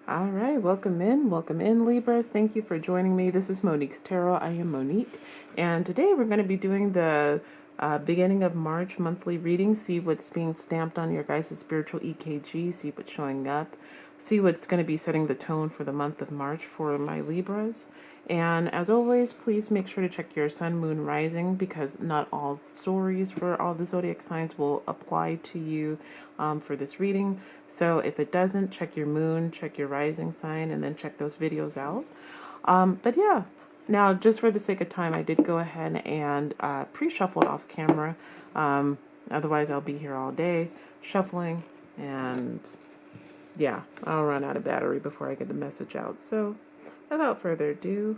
All right, welcome in, Libras. Thank you for joining me. This is Monique's Tarot. I am Monique, and today we're going to be doing the beginning of March monthly reading. See what's being stamped on your guys' spiritual EKG. See what's showing up. See what's going to be setting the tone for the month of March for my Libras. And as always, please make sure to check your sun, moon, rising, because not all stories for all the zodiac signs will apply to you for this reading. So if it doesn't, check your moon, check your rising sign, and then check those videos out. But yeah, now just for the sake of time, I did go ahead and pre-shuffle off camera. Otherwise, I'll be here all day shuffling, and yeah, I'll run out of battery before I get the message out. So without further ado,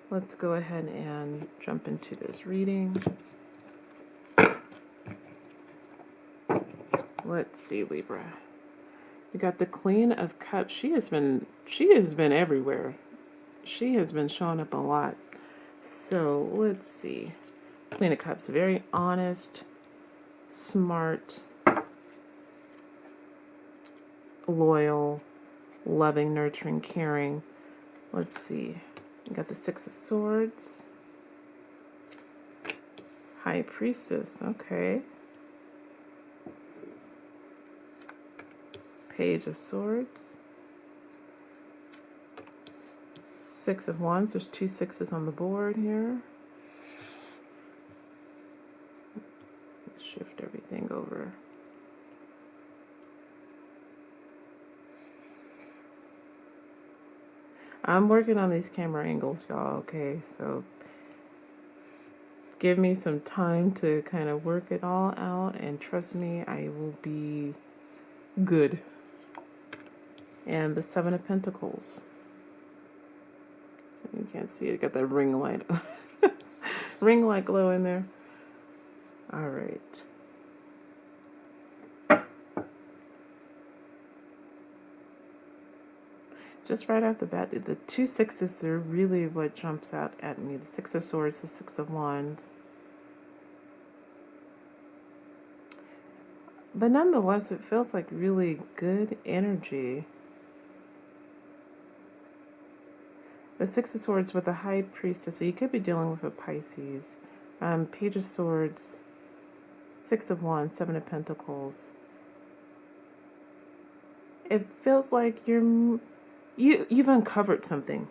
let's go ahead and jump into this reading. Let's see, Libra. We got the Queen of Cups. She has been everywhere. She has been showing up a lot. So let's see. Queen of Cups, very honest, smart, loyal, loving, nurturing, caring. Let's see. We got the Six of Swords. High Priestess. Okay. Page of Swords. Six of Wands. There's two sixes on the board here. Let's shift everything over. I'm working on these camera angles, y'all, okay? So give me some time to kind of work it all out, and trust me, I will be good. And the Seven of Pentacles. So you can't see it. Got that ring light. Ring light glow in there. All right. Just right off the bat, the two sixes are really what jumps out at me. The Six of Swords, the Six of Wands. But nonetheless, it feels like really good energy. The Six of Swords with the High Priestess, so you could be dealing with a Pisces. Page of Swords, Six of Wands, Seven of Pentacles. It feels like you've uncovered something.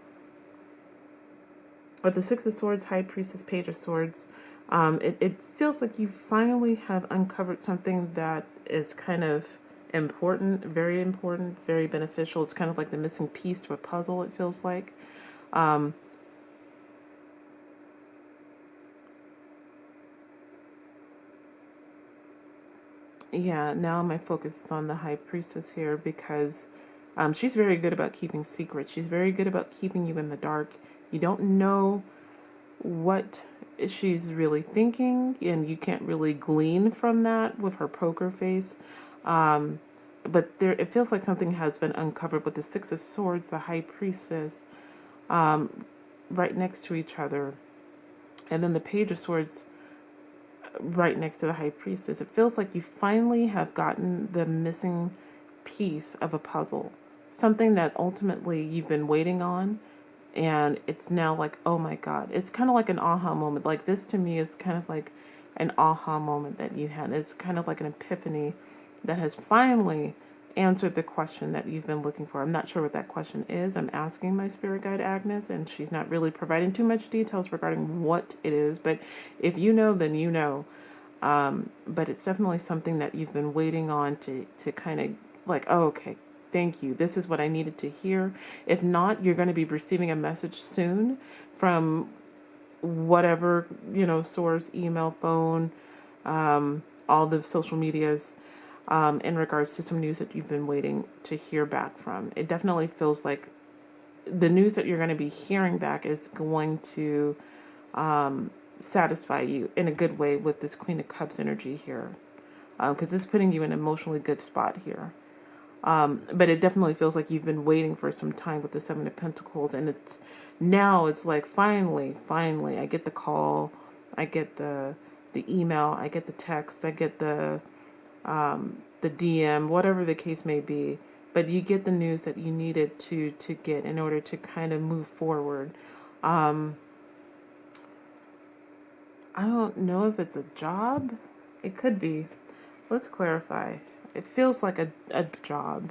With the Six of Swords, High Priestess, Page of Swords, it feels like you finally have uncovered something that is kind of important, very beneficial. It's kind of like the missing piece to a puzzle, it feels like. Yeah, now my focus is on the High Priestess here because she's very good about keeping secrets. She's very good about keeping you in the dark. You don't know what she's really thinking, and you can't really glean from that with her poker face. But it feels like something has been uncovered with the Six of Swords, the High Priestess, right next to each other, and then the Page of Swords right next to the High Priestess. It feels like you finally have gotten the missing piece of a puzzle, something that ultimately you've been waiting on, and it's now like, oh my God. It's kind of like an aha moment. Like, this to me is kind of like an aha moment that you had. It's kind of like an epiphany that has finally answered the question that you've been looking for. I'm not sure what that question is. I'm asking my spirit guide Agnes, and she's not really providing too much details regarding what it is, but if you know, then you know. But it's definitely something that you've been waiting on to kind of like, oh, okay, thank you. This is what I needed to hear. If not, you're going to be receiving a message soon from whatever, source, email, phone, all the social medias, in regards to some news that you've been waiting to hear back from. It definitely feels like the news that you're going to be hearing back is going to satisfy you in a good way with this Queen of Cups energy here, because it's putting you in an emotionally good spot here. But it definitely feels like you've been waiting for some time with the Seven of Pentacles, and it's like finally I get the call, I get the email, I get the text, I get the DM, whatever the case may be, but you get the news that you needed to get in order to kind of move forward. I don't know if it's a job. It could be. Let's clarify. It feels like a job.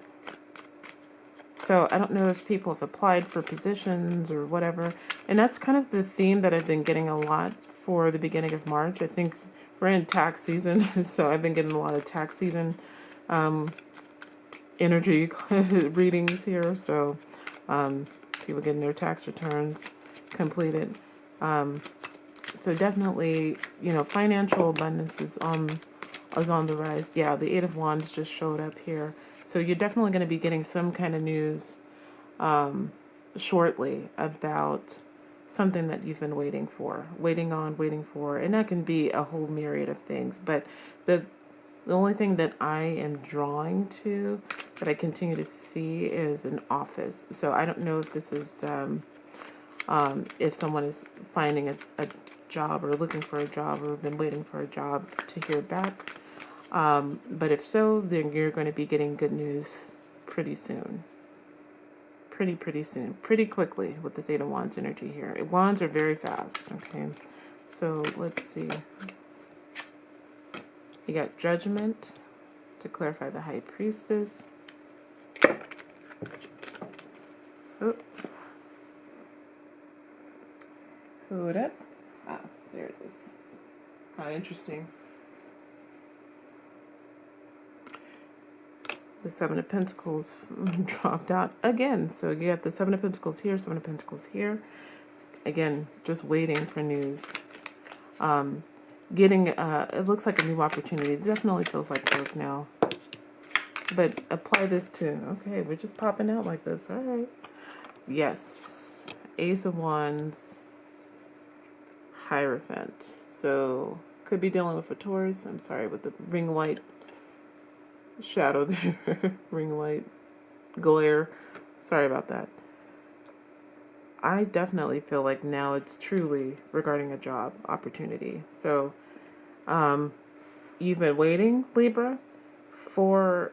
So I don't know if people have applied for positions or whatever. And that's kind of the theme that I've been getting a lot for the beginning of March. I think we're in tax season, so I've been getting a lot of tax season energy readings here. So people getting their tax returns completed. So definitely, financial abundance is on the rise. Yeah, the Eight of Wands just showed up here. So you're definitely going to be getting some kind of news shortly about something that you've been waiting for, waiting for, and that can be a whole myriad of things. But the only thing that I am drawing to, that I continue to see, is an office. So I don't know if this is if someone is finding a job or looking for a job or been waiting for a job to hear back. But if so, then you're going to be getting good news pretty soon. Pretty soon. Pretty quickly with this Eight of Wands energy here. Wands are very fast, okay? So let's see. You got Judgment to clarify the High Priestess. Oh. Hold up. Ah, there it is. How interesting. The Seven of Pentacles dropped out again. So you got the Seven of Pentacles here, Seven of Pentacles here. Again, just waiting for news. Getting, it looks like a new opportunity. It definitely feels like work now. But apply this to, okay, we're just popping out like this. All right. Yes. Ace of Wands. Hierophant. So, could be dealing with a Taurus. I'm sorry, with the ring light shadow there. Ring light glare. Sorry about that. I definitely feel like now it's truly regarding a job opportunity. So, you've been waiting, Libra, for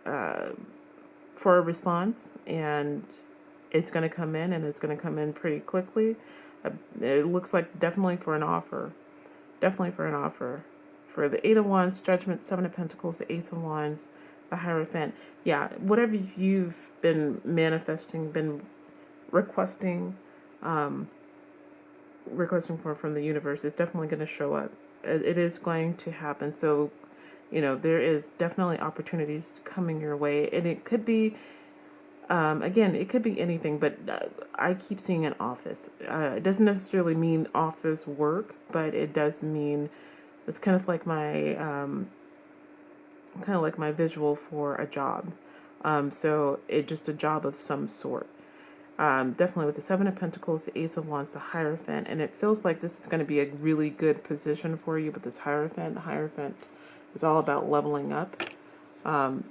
a response, and it's going to come in, and it's going to come in pretty quickly. It looks like definitely for an offer. Definitely for an offer. For the Eight of Wands, Judgment, Seven of Pentacles, the Ace of Wands, the Hierophant. Yeah, whatever you've been manifesting, been requesting for from the universe is definitely going to show up. It is going to happen. So, there is definitely opportunities coming your way. And it could be, again, it could be anything, but I keep seeing an office. It doesn't necessarily mean office work, but it does mean, it's kind of like my visual for a job. So it's just a job of some sort. Definitely with the Seven of Pentacles, the Ace of Wands, the Hierophant, and it feels like this is going to be a really good position for you with this Hierophant. The Hierophant is all about leveling up.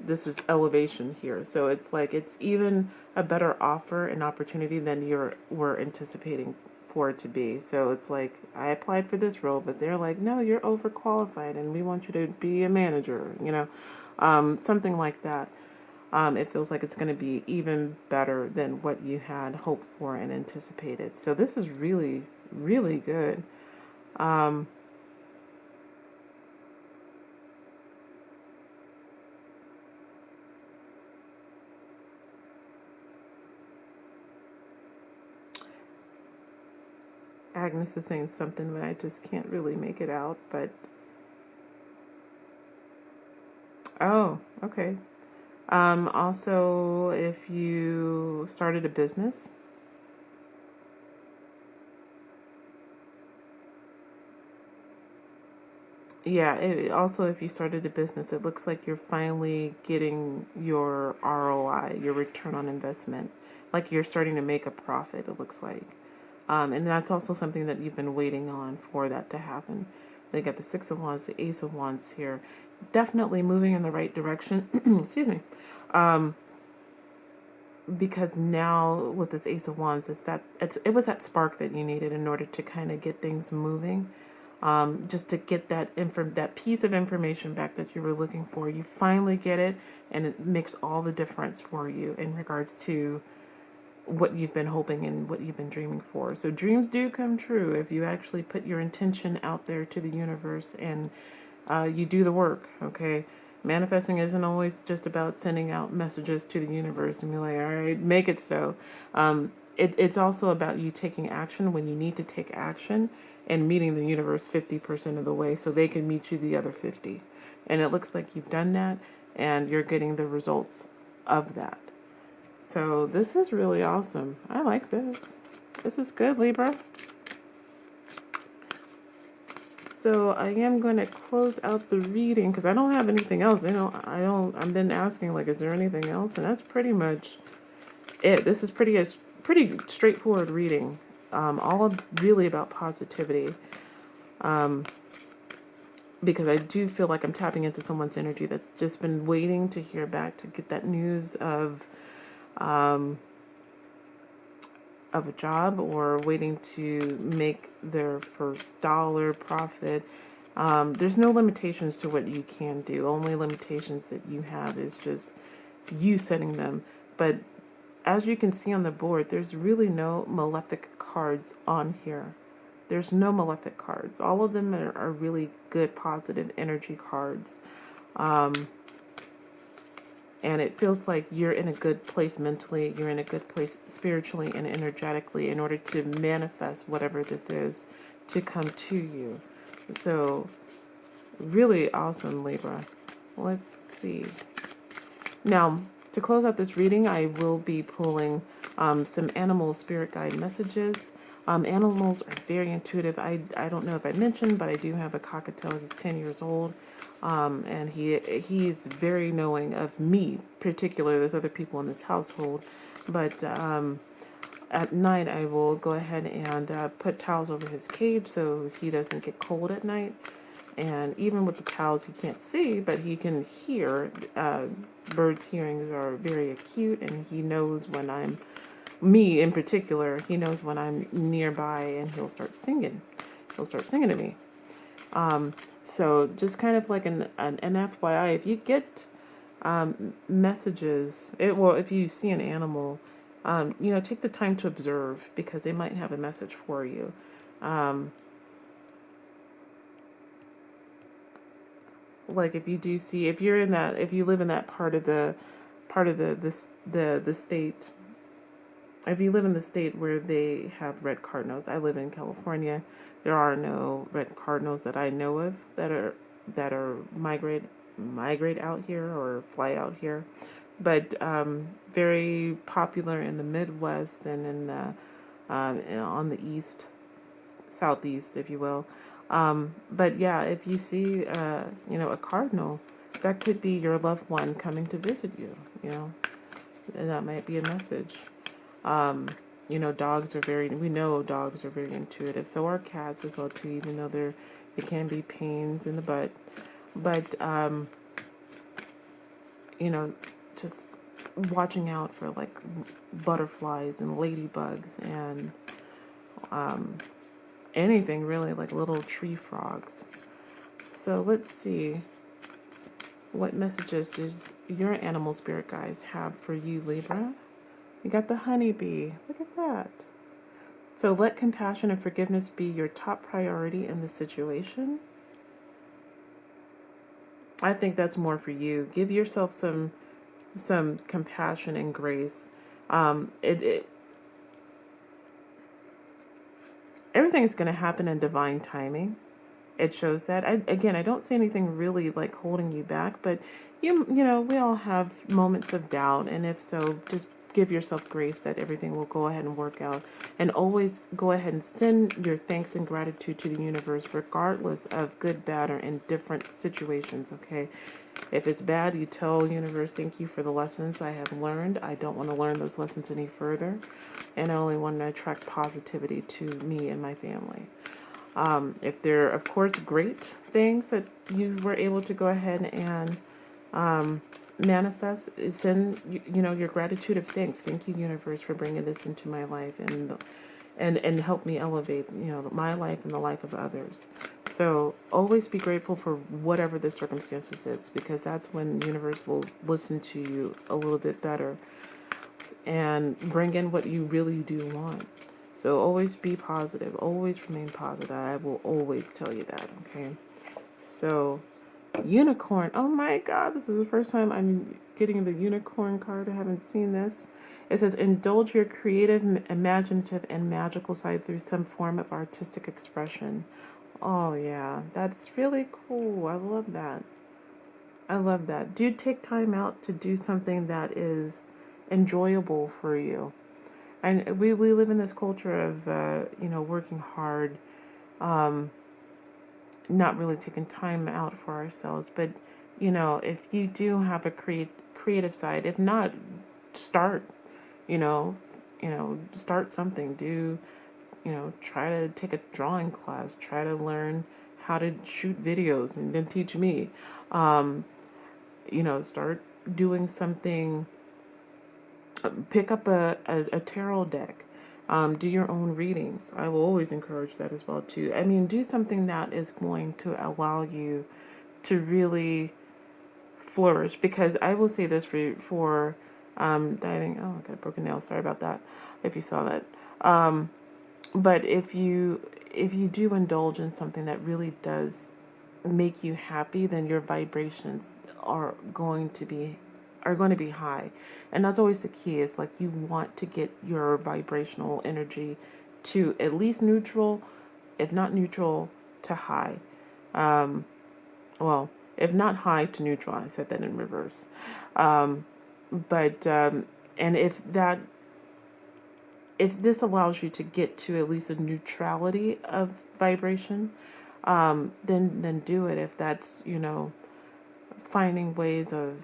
This is elevation here, so it's like it's even a better offer and opportunity than you were anticipating for it to be. So it's like, I applied for this role, but they're like, no, you're overqualified, and we want you to be a manager. Something like that. It feels like it's going to be even better than what you had hoped for and anticipated. So this is really, really good. Agnes is saying something, but I just can't really make it out. But oh, okay. Also, if you started a business, yeah, also if you started a business, it looks like you're finally getting your ROI, your return on investment, like you're starting to make a profit, it looks like. And that's also something that you've been waiting on for that to happen. They got the Six of Wands, the Ace of Wands here. Definitely moving in the right direction. Excuse me. Because now with this Ace of Wands, it was that spark that you needed in order to kind of get things moving. just to get that piece of information back that you were looking for. You finally get it, and it makes all the difference for you in regards to what you've been hoping and what you've been dreaming for. So dreams do come true if you actually put your intention out there to the universe and you do the work, okay? Manifesting isn't always just about sending out messages to the universe and be like, all right, make it so. It's also about you taking action when you need to take action and meeting the universe 50% of the way so they can meet you the other 50. And it looks like you've done that and you're getting the results of that. So this is really awesome. I like this. This is good, Libra. So I am going to close out the reading because I don't have anything else. I've been asking, like, is there anything else? And that's pretty much it. This is pretty straightforward reading. All really about positivity. Because I do feel like I'm tapping into someone's energy that's just been waiting to hear back, to get that news of a job, or waiting to make their first dollar profit. There's no limitations to what you can do. Only limitations that you have is just you setting them. But as you can see on the board, there's really no malefic cards on here. There's no malefic cards. All of them are really good, positive energy cards. And it feels like you're in a good place mentally, you're in a good place spiritually and energetically in order to manifest whatever this is to come to you. So, really awesome, Libra. Let's see. Now, to close out this reading, I will be pulling some animal spirit guide messages. Animals are very intuitive. I don't know if I mentioned, but I do have a cockatiel. He's 10 years old. And he's very knowing of me, particularly. There's other people in this household, but at night I will go ahead and put towels over his cage so he doesn't get cold at night. And even with the towels, he can't see, but he can hear. Birds' hearings are very acute, and he knows when I'm, me in particular, he knows when I'm nearby, and he'll start singing. He'll start singing to me. So just kind of like an FYI, if you get messages, if you see an animal, take the time to observe because they might have a message for you. Like if you do see, if you live in that part of the state, if you live in the state where they have red cardinals, I live in California. There are no red cardinals that I know of that are migrate out here or fly out here, but very popular in the Midwest and in the on the southeast, if you will. But yeah, if you see a cardinal, that could be your loved one coming to visit you. And that might be a message. Dogs are very intuitive. So are cats as well too, even though there can be pains in the butt. But, just watching out for like butterflies and ladybugs and, anything really, like little tree frogs. So let's see. What messages does your animal spirit guides have for you, Libra? You got the honeybee. Look at that. So let compassion and forgiveness be your top priority in the situation. I think that's more for you. Give yourself some compassion and grace. Everything is going to happen in divine timing. It shows that. I don't see anything really like holding you back, but we all have moments of doubt, and if so, just give yourself grace that everything will go ahead and work out. And always go ahead and send your thanks and gratitude to the universe, regardless of good, bad, or indifferent situations, okay? If it's bad, you tell the universe, thank you for the lessons I have learned. I don't want to learn those lessons any further. And I only want to attract positivity to me and my family. If there are, of course, great things that you were able to go ahead and manifest, send your gratitude of thanks. Thank you, universe, for bringing this into my life and help me elevate my life and the life of others. So always be grateful for whatever the circumstances is, because that's when the universe will listen to you a little bit better and bring in what you really do want. So always be positive. Always remain positive. I will always tell you that, okay? So, unicorn. Oh my God, this is the first time I'm getting the unicorn card. I haven't seen this. It says, indulge your creative, imaginative, and magical side through some form of artistic expression. Oh yeah, that's really cool. I love that. I love that. Do take time out to do something that is enjoyable for you. And we live in this culture of, working hard, not really taking time out for ourselves. But, if you do have a creative side, if not, start, you know, start something. Try to take a drawing class, try to learn how to shoot videos and then teach me. Start doing something, pick up a tarot deck, do your own readings. I will always encourage that as well too. I mean, do something that is going to allow you to really flourish, because I will say this for diving. Oh, I got a broken nail. Sorry about that. If you saw that. But if you do indulge in something that really does make you happy, then your vibrations are going to be high. And that's always the key. It's like you want to get your vibrational energy to at least neutral, if not neutral, to high. Well, if not high to neutral, I said that in reverse. And if this allows you to get to at least a neutrality of vibration, then do it. If that's, finding ways of,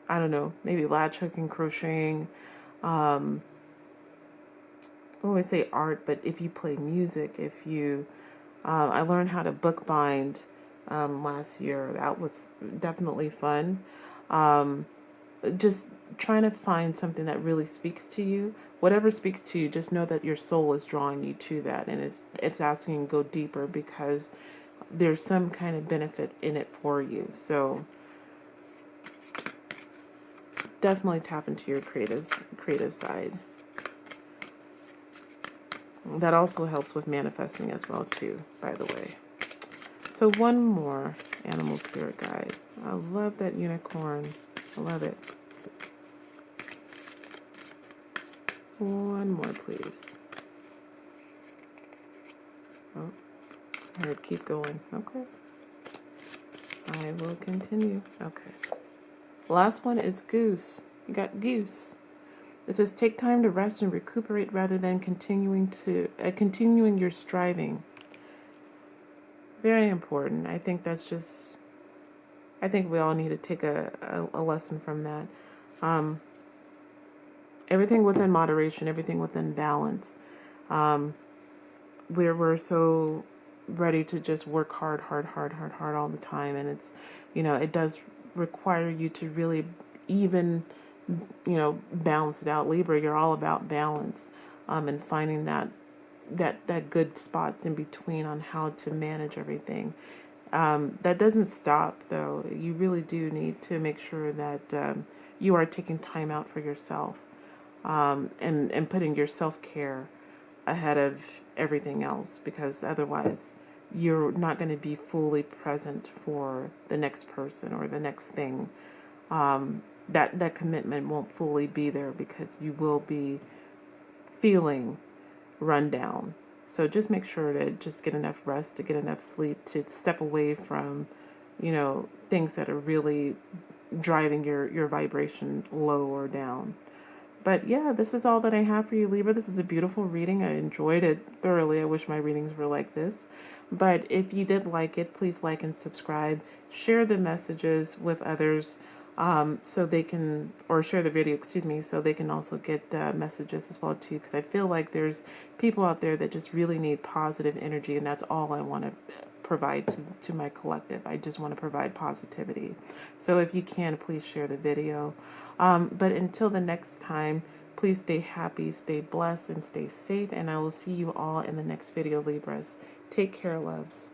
I don't know, maybe latch hooking, crocheting, I always say art, but if you play music, if you, I learned how to bookbind last year. That was definitely fun. Just trying to find something that really speaks to you. Whatever speaks to you, just know that your soul is drawing you to that, and it's asking you to go deeper, because there's some kind of benefit in it for you. So definitely tap into your creative side. That also helps with manifesting as well too, by the way. So one more animal spirit guide. I love that unicorn. I love it. One more, please. Oh, all right, keep going. Okay. I will continue. Okay. Last one is goose. You got goose. It says, take time to rest and recuperate rather than continuing your striving. Very important. I think we all need to take a lesson from that. Everything within moderation, everything within balance. We're so ready to just work hard all the time, and it's, it does require you to really even, balance it out. Libra, you're all about balance, and finding that good spots in between on how to manage everything. That doesn't stop, though. You really do need to make sure that you are taking time out for yourself, and putting your self-care ahead of everything else, because otherwise you're not going to be fully present for the next person or the next thing. That commitment won't fully be there, because you will be feeling run down. So just make sure to just get enough rest, to get enough sleep, to step away from, things that are really driving your vibration low or down. But yeah, this is all that I have for you, Libra. This is a beautiful reading. I enjoyed it thoroughly. I wish my readings were like this. But if you did like it, please like and subscribe. Share the messages with others, so they can, or share the video, so they can also get messages as well too. Because I feel like there's people out there that just really need positive energy, and that's all I want to provide to my collective. I just want to provide positivity. So if you can, please share the video. But until the next time, Please stay happy, stay blessed, and stay safe. And I will see you all in the next video, Libras. Take care, loves.